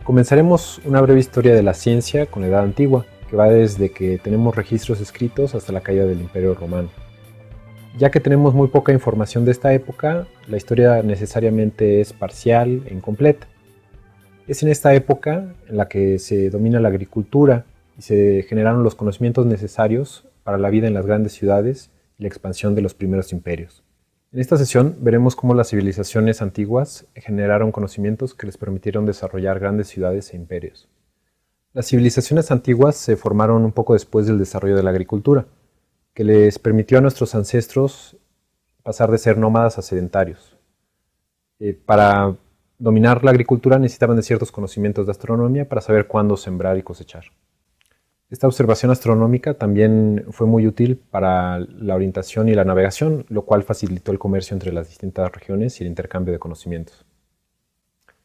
Comenzaremos una breve historia de la ciencia con la Edad Antigua, que va desde que tenemos registros escritos hasta la caída del Imperio Romano. Ya que tenemos muy poca información de esta época, la historia necesariamente es parcial e incompleta. Es en esta época en la que se domina la agricultura y se generaron los conocimientos necesarios para la vida en las grandes ciudades y la expansión de los primeros imperios. En esta sesión veremos cómo las civilizaciones antiguas generaron conocimientos que les permitieron desarrollar grandes ciudades e imperios. Las civilizaciones antiguas se formaron un poco después del desarrollo de la agricultura, que les permitió a nuestros ancestros pasar de ser nómadas a sedentarios. Para dominar la agricultura necesitaban de ciertos conocimientos de astronomía para saber cuándo sembrar y cosechar. Esta observación astronómica también fue muy útil para la orientación y la navegación, lo cual facilitó el comercio entre las distintas regiones y el intercambio de conocimientos.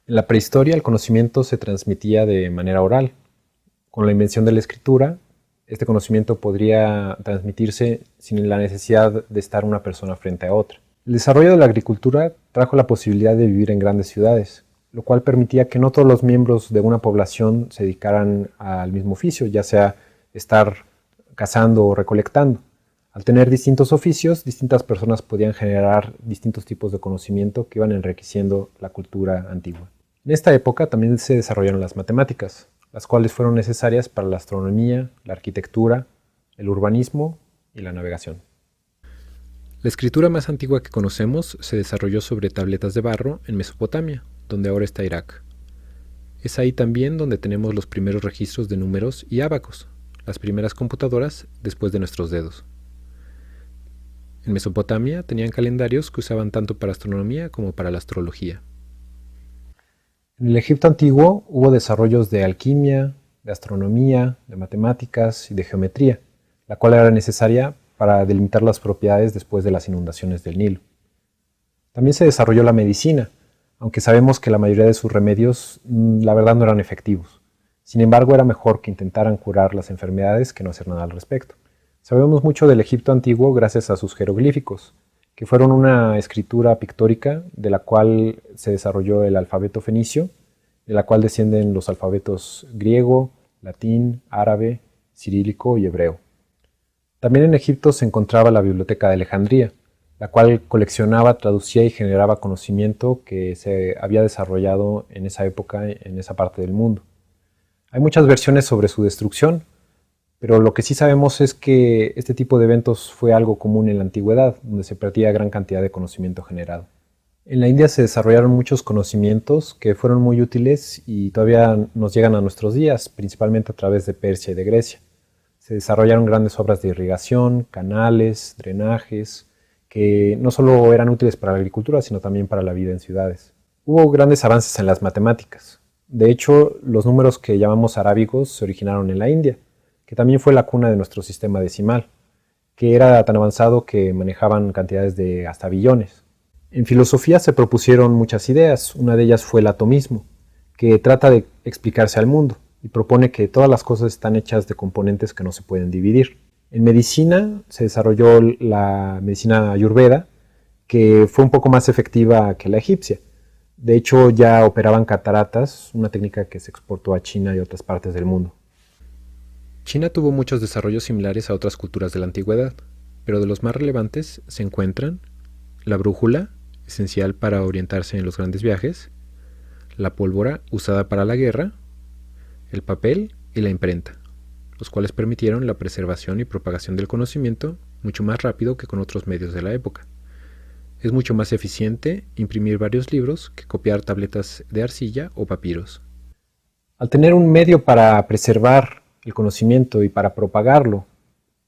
En la prehistoria el conocimiento se transmitía de manera oral. Con la invención de la escritura, este conocimiento podría transmitirse sin la necesidad de estar una persona frente a otra. El desarrollo de la agricultura trajo la posibilidad de vivir en grandes ciudades, lo cual permitía que no todos los miembros de una población se dedicaran al mismo oficio, ya sea estar cazando o recolectando. Al tener distintos oficios, distintas personas podían generar distintos tipos de conocimiento que iban enriqueciendo la cultura antigua. En esta época también se desarrollaron las matemáticas, las cuales fueron necesarias para la astronomía, la arquitectura, el urbanismo y la navegación. La escritura más antigua que conocemos se desarrolló sobre tabletas de barro en Mesopotamia, donde ahora está Irak. Es ahí también donde tenemos los primeros registros de números y ábacos, las primeras computadoras después de nuestros dedos. En Mesopotamia tenían calendarios que usaban tanto para astronomía como para la astrología. En el Egipto antiguo hubo desarrollos de alquimia, de astronomía, de matemáticas y de geometría, la cual era necesaria para delimitar las propiedades después de las inundaciones del Nilo. También se desarrolló la medicina, aunque sabemos que la mayoría de sus remedios la verdad no eran efectivos. Sin embargo, era mejor que intentaran curar las enfermedades que no hacer nada al respecto. Sabemos mucho del Egipto antiguo gracias a sus jeroglíficos, que fueron una escritura pictórica de la cual se desarrolló el alfabeto fenicio, de la cual descienden los alfabetos griego, latín, árabe, cirílico y hebreo. También en Egipto se encontraba la Biblioteca de Alejandría, la cual coleccionaba, traducía y generaba conocimiento que se había desarrollado en esa época, en esa parte del mundo. Hay muchas versiones sobre su destrucción, pero lo que sí sabemos es que este tipo de eventos fue algo común en la antigüedad, donde se perdía gran cantidad de conocimiento generado. En la India se desarrollaron muchos conocimientos que fueron muy útiles y todavía nos llegan a nuestros días, principalmente a través de Persia y de Grecia. Se desarrollaron grandes obras de irrigación, canales, drenajes, que no solo eran útiles para la agricultura, sino también para la vida en ciudades. Hubo grandes avances en las matemáticas. De hecho, los números que llamamos arábigos se originaron en la India, que también fue la cuna de nuestro sistema decimal, que era tan avanzado que manejaban cantidades de hasta billones. En filosofía se propusieron muchas ideas. Una de ellas fue el atomismo, que trata de explicarse al mundo y propone que todas las cosas están hechas de componentes que no se pueden dividir. En medicina se desarrolló la medicina ayurveda, que fue un poco más efectiva que la egipcia. De hecho, ya operaban cataratas, una técnica que se exportó a China y otras partes del mundo. China tuvo muchos desarrollos similares a otras culturas de la antigüedad, pero de los más relevantes se encuentran la brújula, esencial para orientarse en los grandes viajes, la pólvora usada para la guerra, el papel y la imprenta, los cuales permitieron la preservación y propagación del conocimiento mucho más rápido que con otros medios de la época. Es mucho más eficiente imprimir varios libros que copiar tabletas de arcilla o papiros. Al tener un medio para preservar el conocimiento y para propagarlo,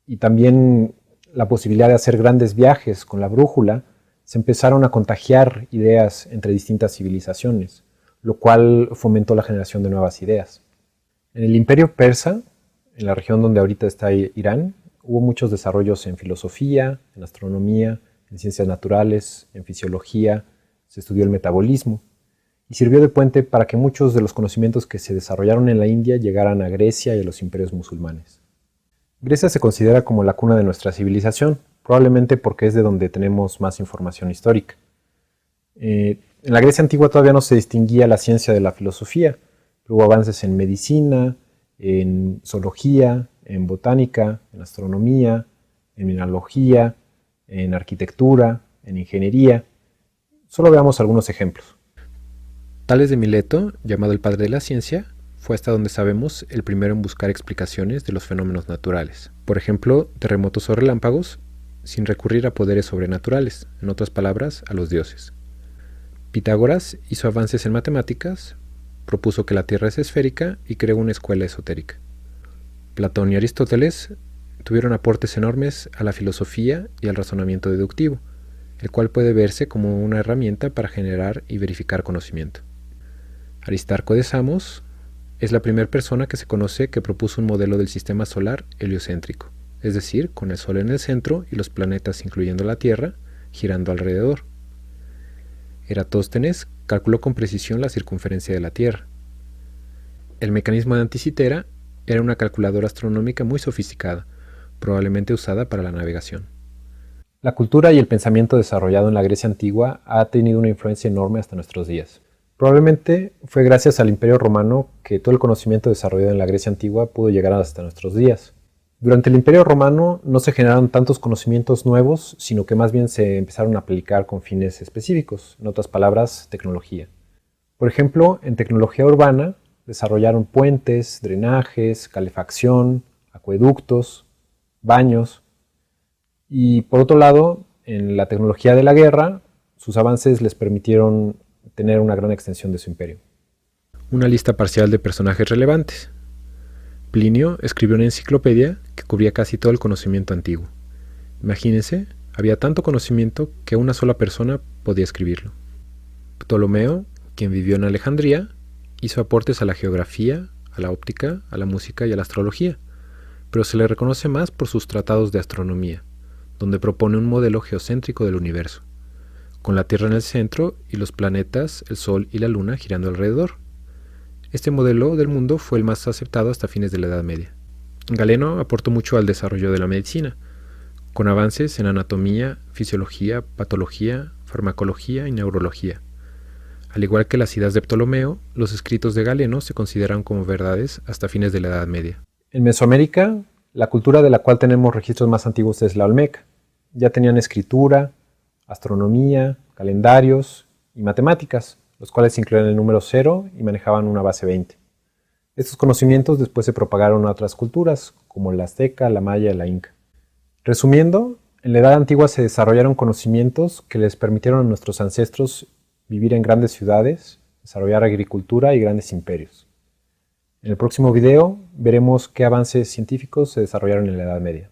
y también la posibilidad de hacer grandes viajes con la brújula, se empezaron a contagiar ideas entre distintas civilizaciones, lo cual fomentó la generación de nuevas ideas. En el Imperio Persa, en la región donde ahorita está Irán, hubo muchos desarrollos en filosofía, en astronomía, en ciencias naturales, en fisiología, se estudió el metabolismo y sirvió de puente para que muchos de los conocimientos que se desarrollaron en la India llegaran a Grecia y a los imperios musulmanes. Grecia se considera como la cuna de nuestra civilización, probablemente porque es de donde tenemos más información histórica. En la Grecia antigua todavía no se distinguía la ciencia de la filosofía, Hubo avances en medicina, en zoología, en botánica, en astronomía, en mineralogía, en arquitectura, en ingeniería. Solo veamos algunos ejemplos. Tales de Mileto, llamado el padre de la ciencia, fue hasta donde sabemos el primero en buscar explicaciones de los fenómenos naturales. Por ejemplo, terremotos o relámpagos, sin recurrir a poderes sobrenaturales, en otras palabras, a los dioses. Pitágoras hizo avances en matemáticas, propuso que la Tierra es esférica y creó una escuela esotérica. Platón y Aristóteles tuvieron aportes enormes a la filosofía y al razonamiento deductivo, el cual puede verse como una herramienta para generar y verificar conocimiento. Aristarco de Samos es la primera persona que se conoce que propuso un modelo del sistema solar heliocéntrico, es decir, con el Sol en el centro y los planetas, incluyendo la Tierra, girando alrededor. Eratóstenes calculó con precisión la circunferencia de la Tierra. El mecanismo de Anticitera era una calculadora astronómica muy sofisticada, probablemente usada para la navegación. La cultura y el pensamiento desarrollado en la Grecia antigua ha tenido una influencia enorme hasta nuestros días. Probablemente fue gracias al Imperio Romano que todo el conocimiento desarrollado en la Grecia antigua pudo llegar hasta nuestros días. Durante el Imperio Romano no se generaron tantos conocimientos nuevos, sino que más bien se empezaron a aplicar con fines específicos, en otras palabras, tecnología. Por ejemplo, en tecnología urbana desarrollaron puentes, drenajes, calefacción, acueductos, baños. Y por otro lado, en la tecnología de la guerra, sus avances les permitieron tener una gran extensión de su imperio. Una lista parcial de personajes relevantes. Plinio escribió una enciclopedia que cubría casi todo el conocimiento antiguo. Imagínense, había tanto conocimiento que una sola persona podía escribirlo. Ptolomeo, quien vivió en Alejandría, hizo aportes a la geografía, a la óptica, a la música y a la astrología, pero se le reconoce más por sus tratados de astronomía, donde propone un modelo geocéntrico del universo, con la Tierra en el centro y los planetas, el Sol y la Luna girando alrededor. Este modelo del mundo fue el más aceptado hasta fines de la Edad Media. Galeno aportó mucho al desarrollo de la medicina, con avances en anatomía, fisiología, patología, farmacología y neurología. Al igual que las ideas de Ptolomeo, los escritos de Galeno se consideran como verdades hasta fines de la Edad Media. En Mesoamérica, la cultura de la cual tenemos registros más antiguos es la olmeca. Ya tenían escritura, astronomía, calendarios y matemáticas, los cuales incluían el número 0 y manejaban una base 20. Estos conocimientos después se propagaron a otras culturas, como la azteca, la maya y la inca. Resumiendo, en la Edad Antigua se desarrollaron conocimientos que les permitieron a nuestros ancestros vivir en grandes ciudades, desarrollar agricultura y grandes imperios. En el próximo video veremos qué avances científicos se desarrollaron en la Edad Media.